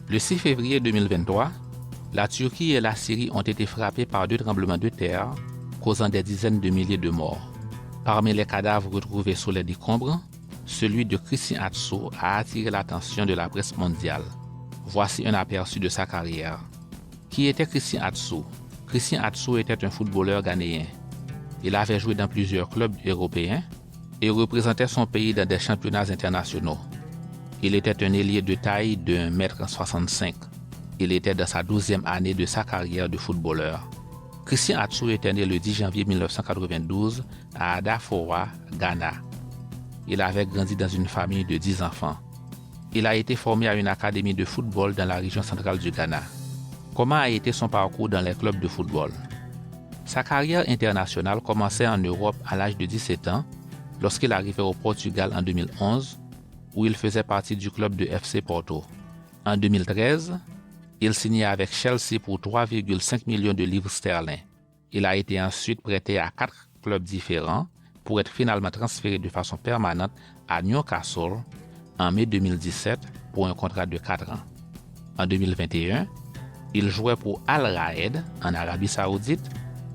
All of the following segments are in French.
Le 6 février 2023, la Turquie et la Syrie ont été frappées par 2 tremblements de terre, causant des dizaines de milliers de morts. Parmi les cadavres retrouvés sous les décombres, celui de Christian Atsu a attiré l'attention de la presse mondiale. Voici un aperçu de sa carrière. Qui était Christian Atsu? Christian Atsu était un footballeur ghanéen. Il avait joué dans plusieurs clubs européens et représentait son pays dans des championnats internationaux. Il était un ailier de taille de 1,65 m. Il était dans sa 12e année de sa carrière de footballeur. Christian Atsu était né le 10 janvier 1992 à Adafowa, Ghana. Il avait grandi dans une famille de 10 enfants. Il a été formé à une académie de football dans la région centrale du Ghana. Comment a été son parcours dans les clubs de football? Sa carrière internationale commençait en Europe à l'âge de 17 ans, lorsqu'il arrivait au Portugal en 2011, où il faisait partie du club de FC Porto. En 2013, il signait avec Chelsea pour 3,5 millions de livres sterling. Il a été ensuite prêté à 4 clubs différents pour être finalement transféré de façon permanente à Newcastle en mai 2017 pour un contrat de 4 ans. En 2021, il jouait pour Al Raed en Arabie Saoudite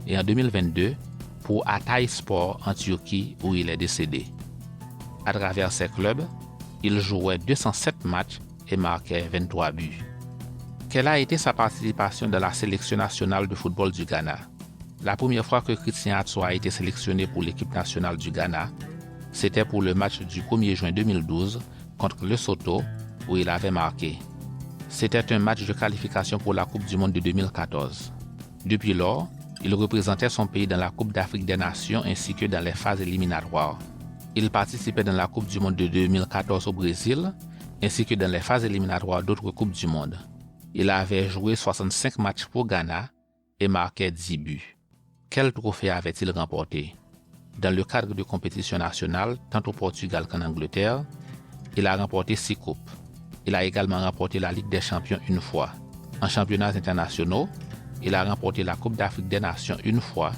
et en 2022 pour Hatayspor en Turquie où il est décédé. À travers ces clubs, il jouait 207 matchs et marquait 23 buts. Quelle a été sa participation dans la sélection nationale de football du Ghana? La première fois que Christian Atsu a été sélectionné pour l'équipe nationale du Ghana, c'était pour le match du 1er juin 2012 contre Lesotho où il avait marqué. C'était un match de qualification pour la Coupe du Monde de 2014. Depuis lors, il représentait son pays dans la Coupe d'Afrique des Nations ainsi que dans les phases éliminatoires. Il participait dans la Coupe du Monde de 2014 au Brésil ainsi que dans les phases éliminatoires d'autres Coupes du Monde. Il avait joué 65 matchs pour Ghana et marquait 10 buts. Quel trophée avait-il remporté? Dans le cadre de compétitions nationales, tant au Portugal qu'en Angleterre, il a remporté 6 coupes. Il a également remporté la Ligue des Champions une fois. En championnats internationaux, il a remporté la Coupe d'Afrique des Nations une fois.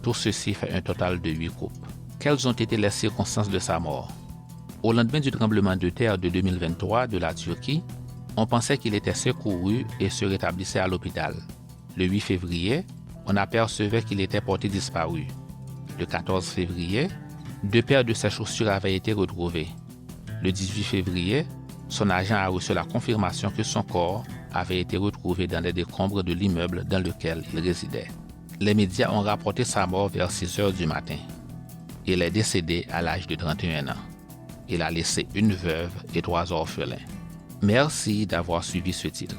Tout ceci fait un total de 8 coupes. Quelles ont été les circonstances de sa mort? Au lendemain du tremblement de terre de 2023 de la Turquie, on pensait qu'il était secouru et se rétablissait à l'hôpital. Le 8 février, on apercevait qu'il était porté disparu. Le 14 février, 2 paires de ses chaussures avaient été retrouvées. Le 18 février, son agent a reçu la confirmation que son corps avait été retrouvé dans les décombres de l'immeuble dans lequel il résidait. Les médias ont rapporté sa mort vers 6 heures du matin. Il est décédé à l'âge de 31 ans. Il a laissé une veuve et 3 orphelins. Merci d'avoir suivi ce titre.